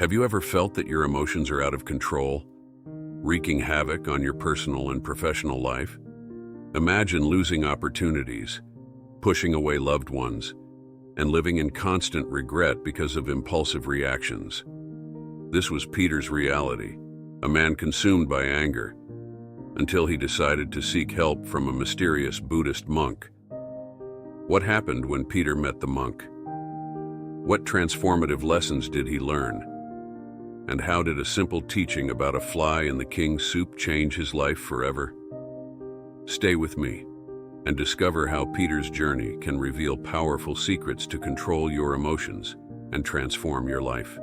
Have you ever felt that your emotions are out of control, wreaking havoc on your personal and professional life? Imagine losing opportunities, pushing away loved ones, and living in constant regret because of impulsive reactions. This was Peter's reality, a man consumed by anger, until he decided to seek help from a mysterious Buddhist monk. What happened when Peter met the monk? What transformative lessons did he learn? And how did a simple teaching about a fly in the king's soup change his life forever? Stay with me and discover how Peter's journey can reveal powerful secrets to control your emotions and transform your life.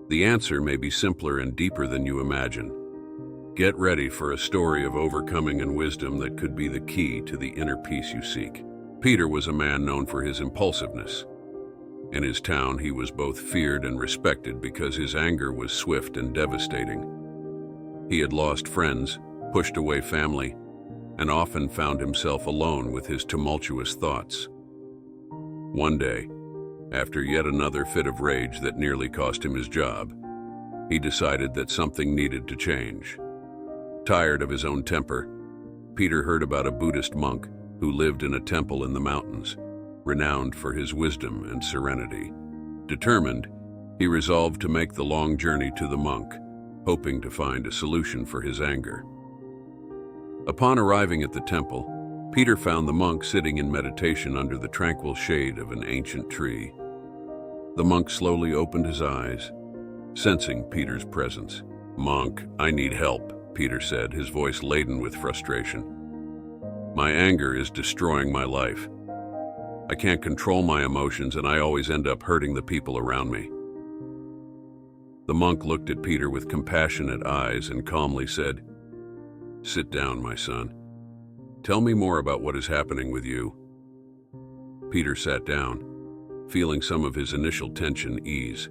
The answer may be simpler and deeper than you imagine. Get ready for a story of overcoming and wisdom that could be the key to the inner peace you seek. Peter was a man known for his impulsiveness. In his town, he was both feared and respected because his anger was swift and devastating. He had lost friends, pushed away family, and often found himself alone with his tumultuous thoughts. One day, after yet another fit of rage that nearly cost him his job, he decided that something needed to change. Tired of his own temper, Peter heard about a Buddhist monk who lived in a temple in the mountains, renowned for his wisdom and serenity. Determined, he resolved to make the long journey to the monk, hoping to find a solution for his anger. Upon arriving at the temple, Peter found the monk sitting in meditation under the tranquil shade of an ancient tree. The monk slowly opened his eyes, sensing Peter's presence. "Monk, I need help," Peter said, his voice laden with frustration. "My anger is destroying my life. I can't control my emotions, and I always end up hurting the people around me." The monk looked at Peter with compassionate eyes and calmly said, "Sit down, my son. Tell me more about what is happening with you." Peter sat down, feeling some of his initial tension ease.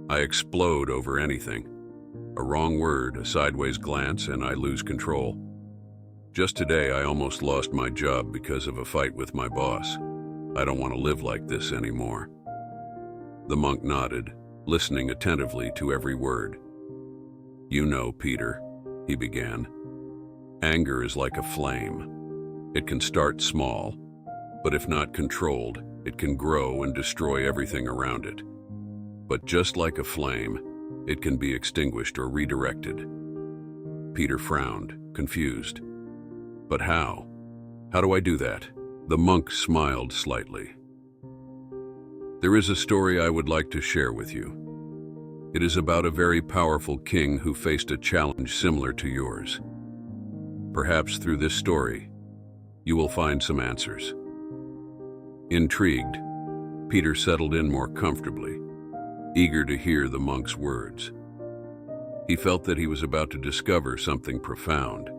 "I explode over anything. A wrong word, a sideways glance, and I lose control. Just today, I almost lost my job because of a fight with my boss. I don't want to live like this anymore." The monk nodded, listening attentively to every word. "You know, Peter," he began, "anger is like a flame. It can start small, but if not controlled, it can grow and destroy everything around it. But just like a flame, it can be extinguished or redirected." Peter frowned, confused. "But how? How do I do that?" The monk smiled slightly. "There is a story I would like to share with you. It is about a very powerful king who faced a challenge similar to yours. Perhaps through this story, you will find some answers." Intrigued, Peter settled in more comfortably, eager to hear the monk's words. He felt that he was about to discover something profound,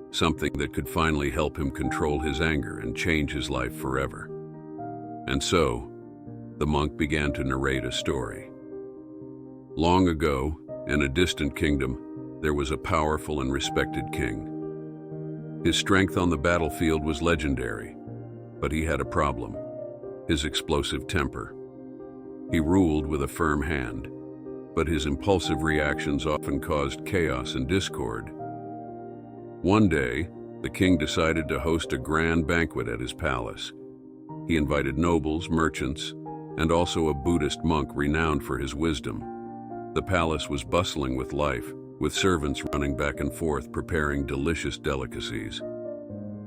something that could finally help him control his anger and change his life forever. And so, the monk began to narrate a story. Long ago, in a distant kingdom, there was a powerful and respected king. His strength on the battlefield was legendary, but he had a problem: his explosive temper. He ruled with a firm hand, but his impulsive reactions often caused chaos and discord. One day, the king decided to host a grand banquet at his palace. He invited nobles, merchants, and also a Buddhist monk renowned for his wisdom. The palace was bustling with life, with servants running back and forth preparing delicious delicacies.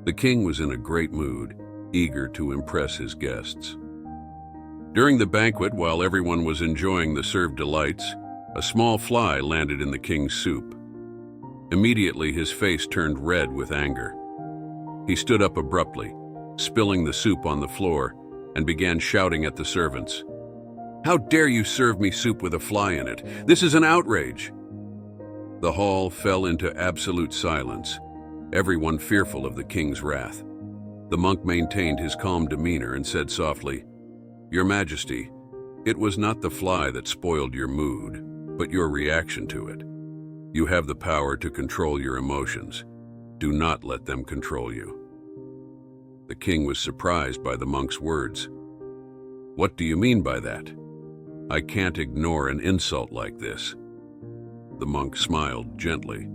The king was in a great mood, eager to impress his guests. During the banquet, while everyone was enjoying the served delights, a small fly landed in the king's soup. Immediately, his face turned red with anger. He stood up abruptly, spilling the soup on the floor, and began shouting at the servants. "How dare you serve me soup with a fly in it? This is an outrage!" The hall fell into absolute silence, everyone fearful of the king's wrath. The monk maintained his calm demeanor and said softly, "Your Majesty, it was not the fly that spoiled your mood, but your reaction to it. You have the power to control your emotions. Do not let them control you." The king was surprised by the monk's words. "What do you mean by that?" I can't ignore an insult like this." The monk smiled gently.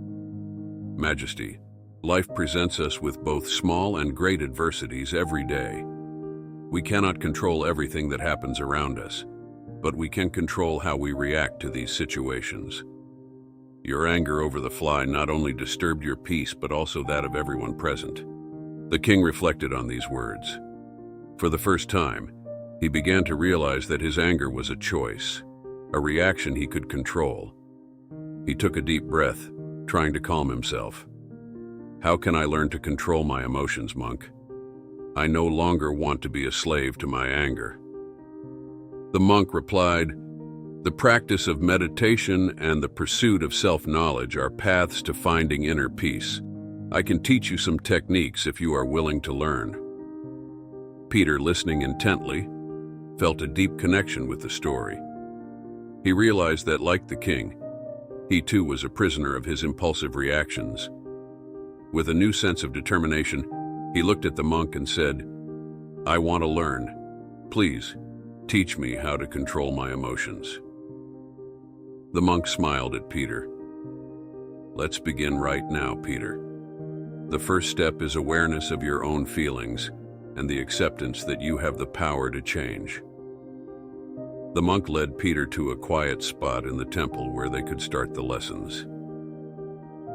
"Majesty, life presents us with both small and great adversities every day. We cannot control everything that happens around us, but we can control how we react to these situations. Your anger over the fly not only disturbed your peace, but also that of everyone present." The king reflected on these words. For the first time, he began to realize that his anger was a choice, a reaction he could control. He took a deep breath, trying to calm himself. "How can I learn to control my emotions, monk? I no longer want to be a slave to my anger." The monk replied, "The practice of meditation and the pursuit of self-knowledge are paths to finding inner peace. I can teach you some techniques if you are willing to learn." Peter, listening intently, felt a deep connection with the story. He realized that, like the king, he too was a prisoner of his impulsive reactions. With a new sense of determination, he looked at the monk and said, "I want to learn. Please, teach me how to control my emotions." The monk smiled at Peter. "Let's begin right now, Peter. The first step is awareness of your own feelings and the acceptance that you have the power to change." The monk led Peter to a quiet spot in the temple where they could start the lessons.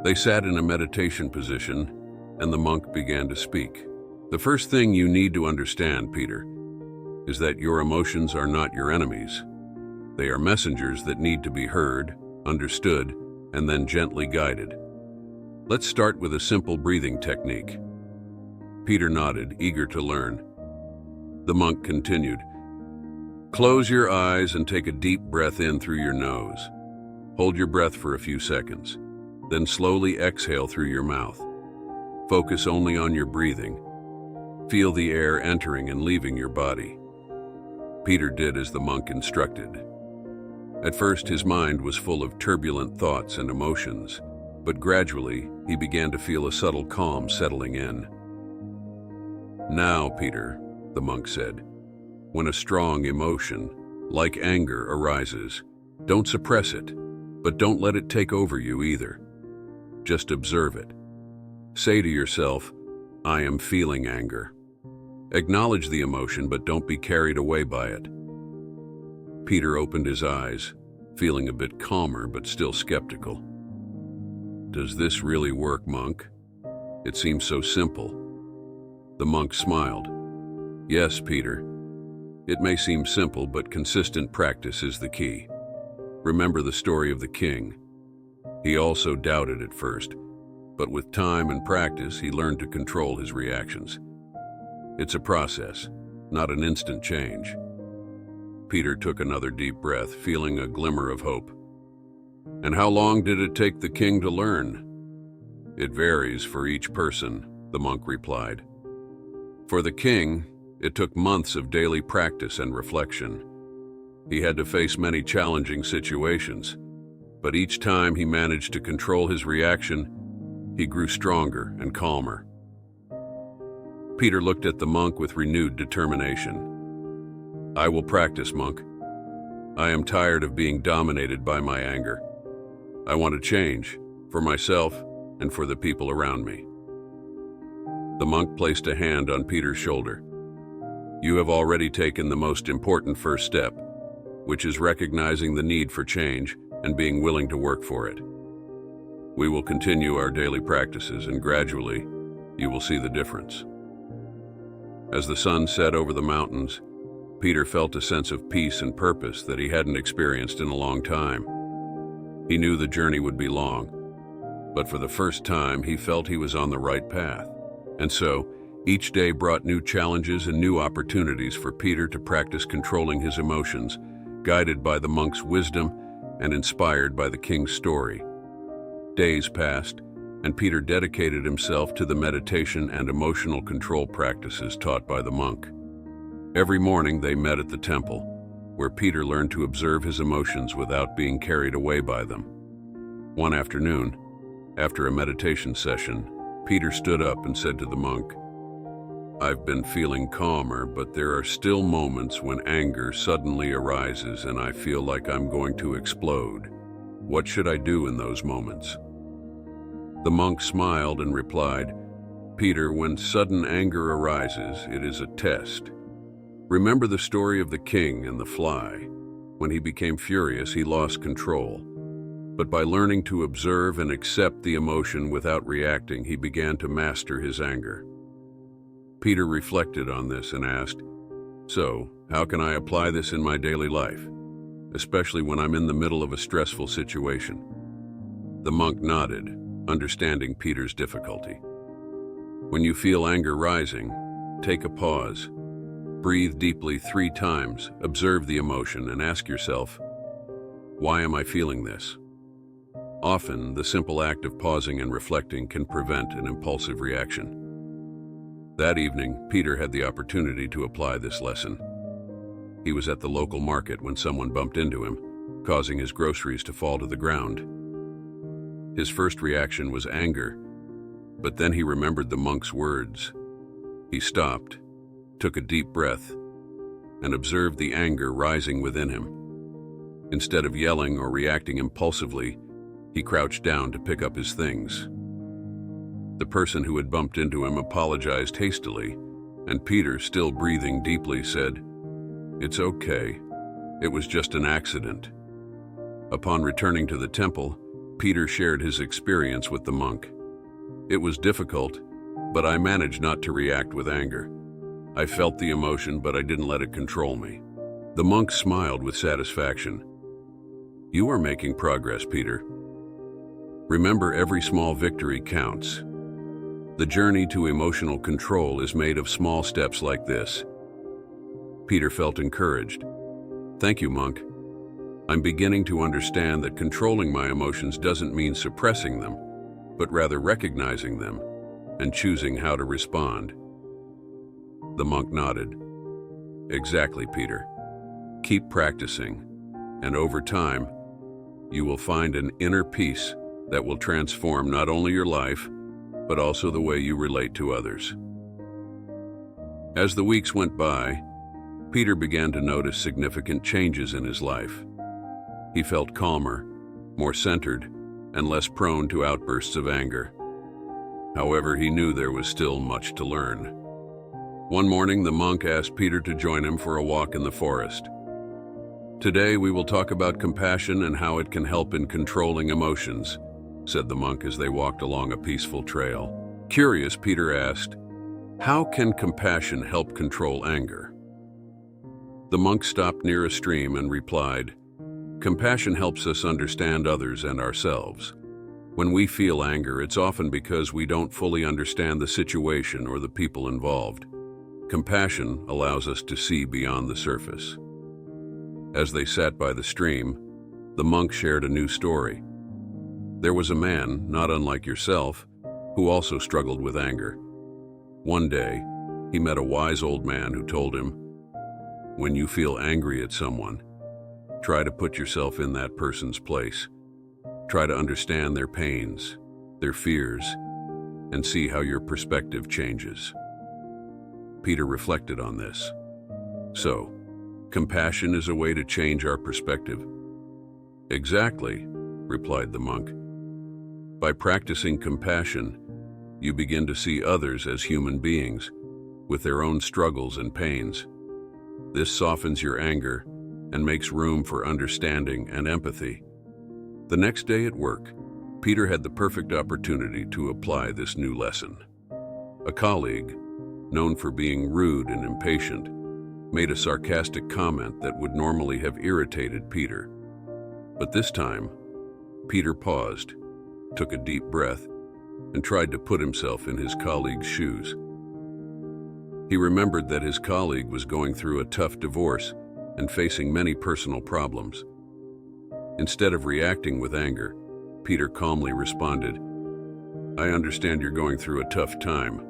They sat in a meditation position, and the monk began to speak. "The first thing you need to understand, Peter, is that your emotions are not your enemies. They are messengers that need to be heard, understood, and then gently guided. Let's start with a simple breathing technique." Peter nodded, eager to learn. The monk continued, "Close your eyes and take a deep breath in through your nose. Hold your breath for a few seconds, then slowly exhale through your mouth. Focus only on your breathing. Feel the air entering and leaving your body." Peter did as the monk instructed. At first, his mind was full of turbulent thoughts and emotions, but gradually he began to feel a subtle calm settling in. "Now, Peter," the monk said, "when a strong emotion, like anger, arises, don't suppress it, but don't let it take over you either. Just observe it. Say to yourself, 'I am feeling anger.' Acknowledge the emotion, but don't be carried away by it." Peter opened his eyes, feeling a bit calmer but still skeptical. "Does this really work, monk? It seems so simple." The monk smiled. "Yes, Peter. It may seem simple, but consistent practice is the key. Remember the story of the king. He also doubted at first, but with time and practice, he learned to control his reactions. It's a process, not an instant change." Peter took another deep breath, feeling a glimmer of hope. "And how long did it take the king to learn?" "It varies for each person," the monk replied. For the king, it took months of daily practice and reflection. He had to face many challenging situations, but each time he managed to control his reaction, he grew stronger and calmer. Peter looked at the monk with renewed determination. "I will practice, monk. I am tired of being dominated by my anger. I want to change, for myself and for the people around me." The monk placed a hand on Peter's shoulder. "You have already taken the most important first step, which is recognizing the need for change and being willing to work for it. We will continue our daily practices, and gradually, you will see the difference." As the sun set over the mountains, Peter felt a sense of peace and purpose that he hadn't experienced in a long time. He knew the journey would be long, but for the first time, he felt he was on the right path. And so, each day brought new challenges and new opportunities for Peter to practice controlling his emotions, guided by the monk's wisdom and inspired by the king's story. Days passed, and Peter dedicated himself to the meditation and emotional control practices taught by the monk. Every morning they met at the temple, where Peter learned to observe his emotions without being carried away by them. One afternoon, after a meditation session, Peter stood up and said to the monk, I've been feeling calmer, but there are still moments when anger suddenly arises and I feel like I'm going to explode. What should I do in those moments?" The monk smiled and replied, "Peter, when sudden anger arises, it is a test. Remember the story of the king and the fly. When he became furious, he lost control. But by learning to observe and accept the emotion without reacting, he began to master his anger." Peter reflected on this and asked, "So, how can I apply this in my daily life, especially when I'm in the middle of a stressful situation?" The monk nodded, understanding Peter's difficulty. "When you feel anger rising, take a pause. Breathe deeply 3 times, observe the emotion, and ask yourself, why am I feeling this?" Often, the simple act of pausing and reflecting can prevent an impulsive reaction. That evening, Peter had the opportunity to apply this lesson. He was at the local market when someone bumped into him, causing his groceries to fall to the ground. His first reaction was anger, but then he remembered the monk's words. He stopped, took a deep breath, and observed the anger rising within him. Instead of yelling or reacting impulsively, he crouched down to pick up his things. The person who had bumped into him apologized hastily, and Peter, still breathing deeply, said, "It's okay. It was just an accident." Upon returning to the temple, Peter shared his experience with the monk. "It was difficult, but I managed not to react with anger. I felt the emotion, but I didn't let it control me." The monk smiled with satisfaction. "You are making progress, Peter. Remember, every small victory counts. The journey to emotional control is made of small steps like this." Peter felt encouraged. "Thank you, monk. I'm beginning to understand that controlling my emotions doesn't mean suppressing them, but rather recognizing them and choosing how to respond." The monk nodded. "Exactly, Peter. Keep practicing, and over time, you will find an inner peace that will transform not only your life, but also the way you relate to others." As the weeks went by, Peter began to notice significant changes in his life. He felt calmer, more centered, and less prone to outbursts of anger. However, he knew there was still much to learn. One morning, the monk asked Peter to join him for a walk in the forest. "Today, we will talk about compassion and how it can help in controlling emotions," said the monk as they walked along a peaceful trail. Curious, Peter asked, "How can compassion help control anger?" The monk stopped near a stream and replied, "Compassion helps us understand others and ourselves. When we feel anger, it's often because we don't fully understand the situation or the people involved. Compassion allows us to see beyond the surface." As they sat by the stream, the monk shared a new story. There was a man, not unlike yourself, who also struggled with anger. One day, he met a wise old man who told him, "When you feel angry at someone, try to put yourself in that person's place. Try to understand their pains, their fears, and see how your perspective changes." Peter reflected on this. "So, compassion is a way to change our perspective?" "Exactly," replied the monk. "By practicing compassion, you begin to see others as human beings, with their own struggles and pains. This softens your anger and makes room for understanding and empathy." The next day at work, Peter had the perfect opportunity to apply this new lesson. A colleague, known for being rude and impatient, made a sarcastic comment that would normally have irritated Peter. But this time, Peter paused, took a deep breath, and tried to put himself in his colleague's shoes. He remembered that his colleague was going through a tough divorce and facing many personal problems. Instead of reacting with anger, Peter calmly responded, "I understand you're going through a tough time.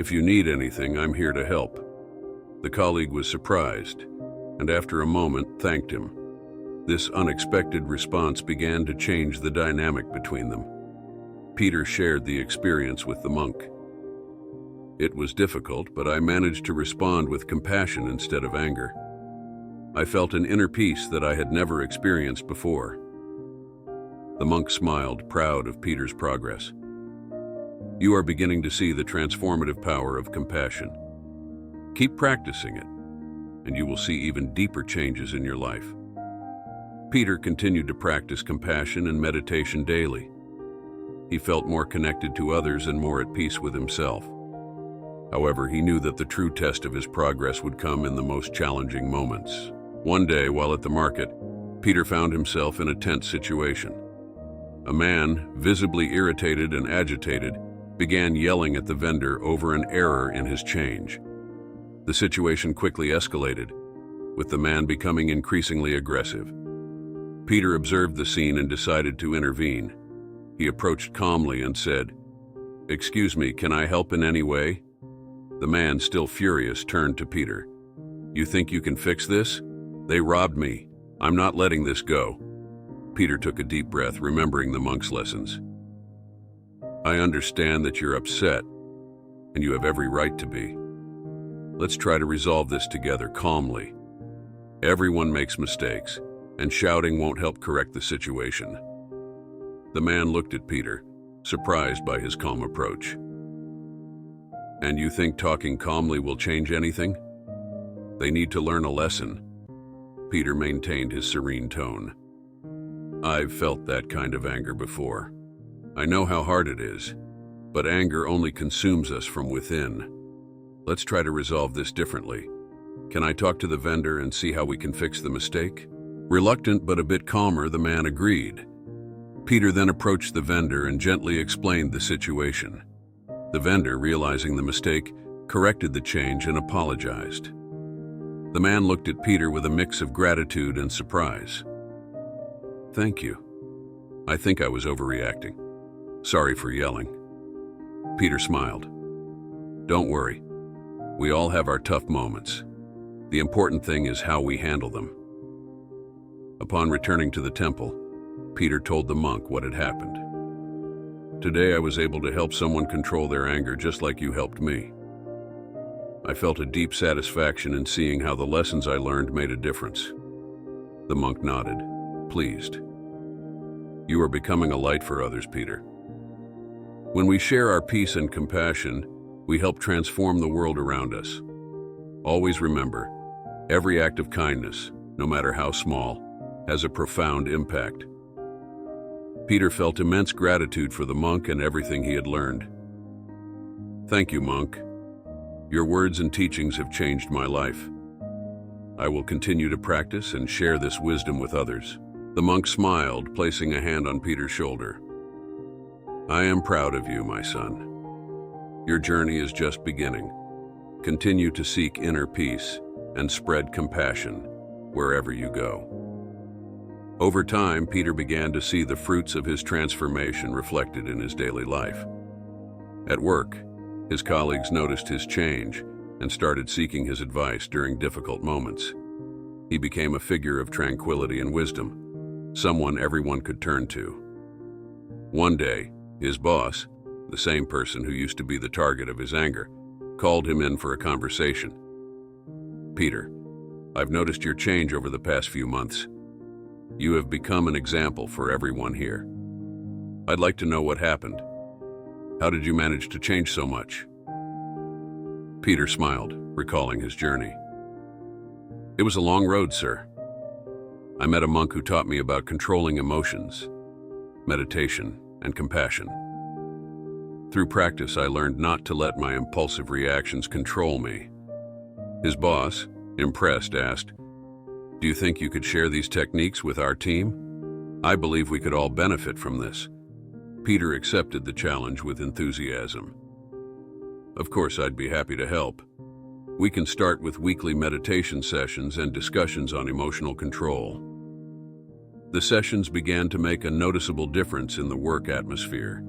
If you need anything, I'm here to help." The colleague was surprised, and after a moment thanked him. This unexpected response began to change the dynamic between them. Peter shared the experience with the monk. It was difficult, but I managed to respond with compassion instead of anger. I felt an inner peace that I had never experienced before. The monk smiled, proud of Peter's progress. You are beginning to see the transformative power of compassion. Keep practicing it, and you will see even deeper changes in your life. Peter continued to practice compassion and meditation daily. He felt more connected to others and more at peace with himself. However, he knew that the true test of his progress would come in the most challenging moments. One day, while at the market, Peter found himself in a tense situation. A man, visibly irritated and agitated, began yelling at the vendor over an error in his change. The situation quickly escalated, with the man becoming increasingly aggressive. Peter observed the scene and decided to intervene. He approached calmly and said, "Excuse me, can I help in any way?" The man, still furious, turned to Peter. "You think you can fix this? They robbed me. I'm not letting this go." Peter took a deep breath, remembering the monk's lessons. "I understand that you're upset, and you have every right to be. Let's try to resolve this together calmly. Everyone makes mistakes, and shouting won't help correct the situation." The man looked at Peter, surprised by his calm approach. "And you think talking calmly will change anything? They need to learn a lesson." Peter maintained his serene tone. "I've felt that kind of anger before. I know how hard it is, but anger only consumes us from within. Let's try to resolve this differently. Can I talk to the vendor and see how we can fix the mistake?" Reluctant but a bit calmer, the man agreed. Peter then approached the vendor and gently explained the situation. The vendor, realizing the mistake, corrected the change and apologized. The man looked at Peter with a mix of gratitude and surprise. "Thank you. I think I was overreacting. Sorry for yelling." Peter smiled. "Don't worry. We all have our tough moments. The important thing is how we handle them." Upon returning to the temple, Peter told the monk what had happened. "Today I was able to help someone control their anger just like you helped me. I felt a deep satisfaction in seeing how the lessons I learned made a difference." The monk nodded, pleased. "You are becoming a light for others, Peter. When we share our peace and compassion, we help transform the world around us. Always remember, every act of kindness, no matter how small, has a profound impact." Peter felt immense gratitude for the monk and everything he had learned. "Thank you, monk. Your words and teachings have changed my life. I will continue to practice and share this wisdom with others." The monk smiled, placing a hand on Peter's shoulder. "I am proud of you, my son. Your journey is just beginning. Continue to seek inner peace and spread compassion wherever you go." Over time, Peter began to see the fruits of his transformation reflected in his daily life. At work, his colleagues noticed his change and started seeking his advice during difficult moments. He became a figure of tranquility and wisdom, someone everyone could turn to. One day, his boss, the same person who used to be the target of his anger, called him in for a conversation. "Peter, I've noticed your change over the past few months. You have become an example for everyone here. I'd like to know what happened. How did you manage to change so much?" Peter smiled, recalling his journey. "It was a long road, sir. I met a monk who taught me about controlling emotions, meditation, and compassion. Through practice, I learned not to let my impulsive reactions control me." His boss, impressed, asked, "Do you think you could share these techniques with our team? I believe we could all benefit from this." Peter accepted the challenge with enthusiasm. "Of course, I'd be happy to help. We can start with weekly meditation sessions and discussions on emotional control." The sessions began to make a noticeable difference in the work atmosphere.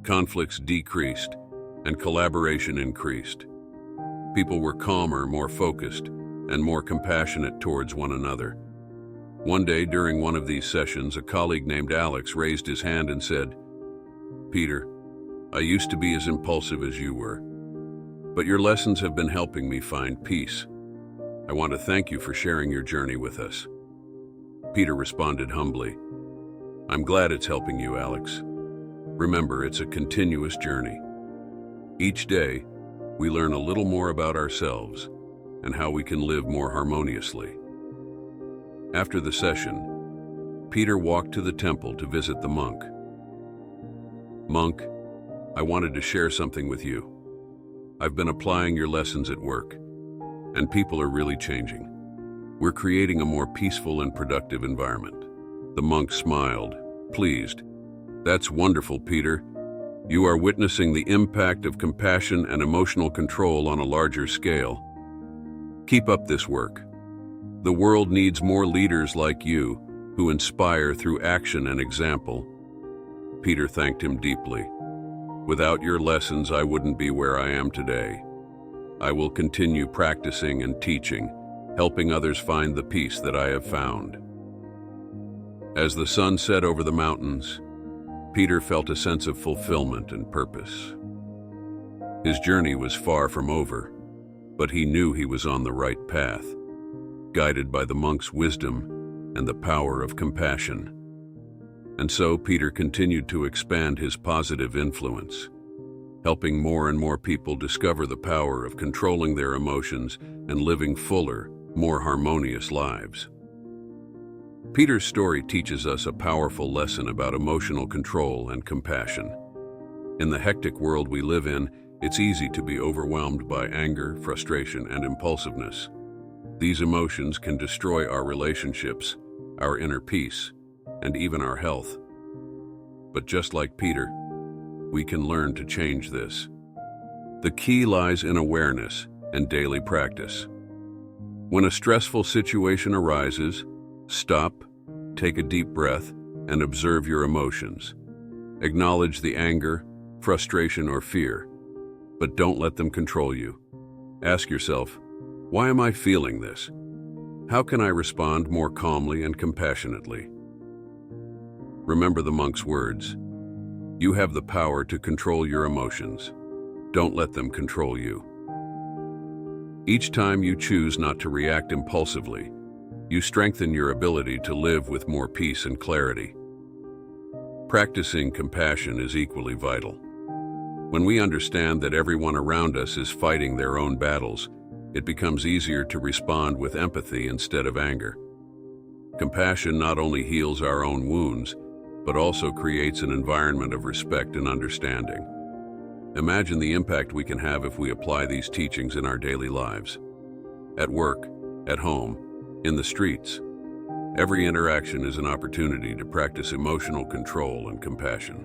Conflicts decreased, and collaboration increased. People were calmer, more focused, and more compassionate towards one another. One day during one of these sessions, a colleague named Alex raised his hand and said, "Peter, I used to be as impulsive as you were. but your lessons have been helping me find peace. I want to thank you for sharing your journey with us." Peter responded humbly, "I'm glad it's helping you, Alex. Remember, it's a continuous journey. Each day, we learn a little more about ourselves and how we can live more harmoniously." After the session, Peter walked to the temple to visit the monk. "Monk, I wanted to share something with you. I've been applying your lessons at work, and people are really changing. We're creating a more peaceful and productive environment." The monk smiled, pleased. "That's wonderful, Peter. You are witnessing the impact of compassion and emotional control on a larger scale. Keep up this work. The world needs more leaders like you who inspire through action and example." Peter thanked him deeply. "Without your lessons, I wouldn't be where I am today. I will continue practicing and teaching, helping others find the peace that I have found." As the sun set over the mountains, Peter felt a sense of fulfillment and purpose. His journey was far from over, but he knew he was on the right path, guided by the monk's wisdom and the power of compassion. And so Peter continued to expand his positive influence, helping more and more people discover the power of controlling their emotions and living fuller, more harmonious lives. Peter's story teaches us a powerful lesson about emotional control and compassion. In the hectic world we live in, it's easy to be overwhelmed by anger, frustration, and impulsiveness. These emotions can destroy our relationships, our inner peace, and even our health. But just like Peter, we can learn to change this. The key lies in awareness and daily practice. When a stressful situation arises, stop, take a deep breath, and observe your emotions. Acknowledge the anger, frustration, or fear, but don't let them control you. Ask yourself, why am I feeling this? How can I respond more calmly and compassionately? Remember the monk's words. You have the power to control your emotions. Don't let them control you. Each time you choose not to react impulsively, you strengthen your ability to live with more peace and clarity. Practicing compassion is equally vital. When we understand that everyone around us is fighting their own battles, it becomes easier to respond with empathy instead of anger. Compassion not only heals our own wounds, but also creates an environment of respect and understanding. Imagine the impact we can have if we apply these teachings in our daily lives. At work, at home, in the streets. Every interaction is an opportunity to practice emotional control and compassion.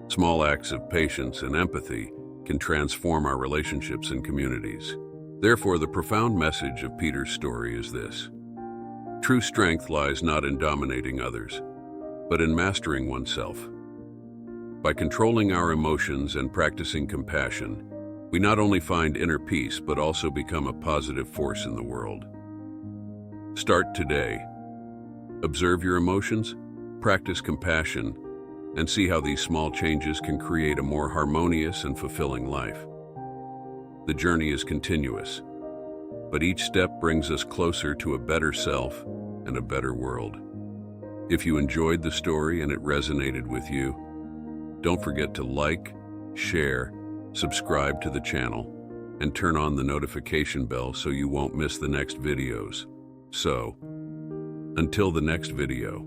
Small acts of patience and empathy can transform our relationships and communities. Therefore, the profound message of Peter's story is this. True strength lies not in dominating others, but in mastering oneself. By controlling our emotions and practicing compassion, we not only find inner peace, but also become a positive force in the world. Start today. Observe your emotions, practice compassion, and see how these small changes can create a more harmonious and fulfilling life. The journey is continuous, but each step brings us closer to a better self and a better world. If you enjoyed the story and it resonated with you, don't forget to like, share, subscribe to the channel, and turn on the notification bell so you won't miss the next videos. So, until the next video.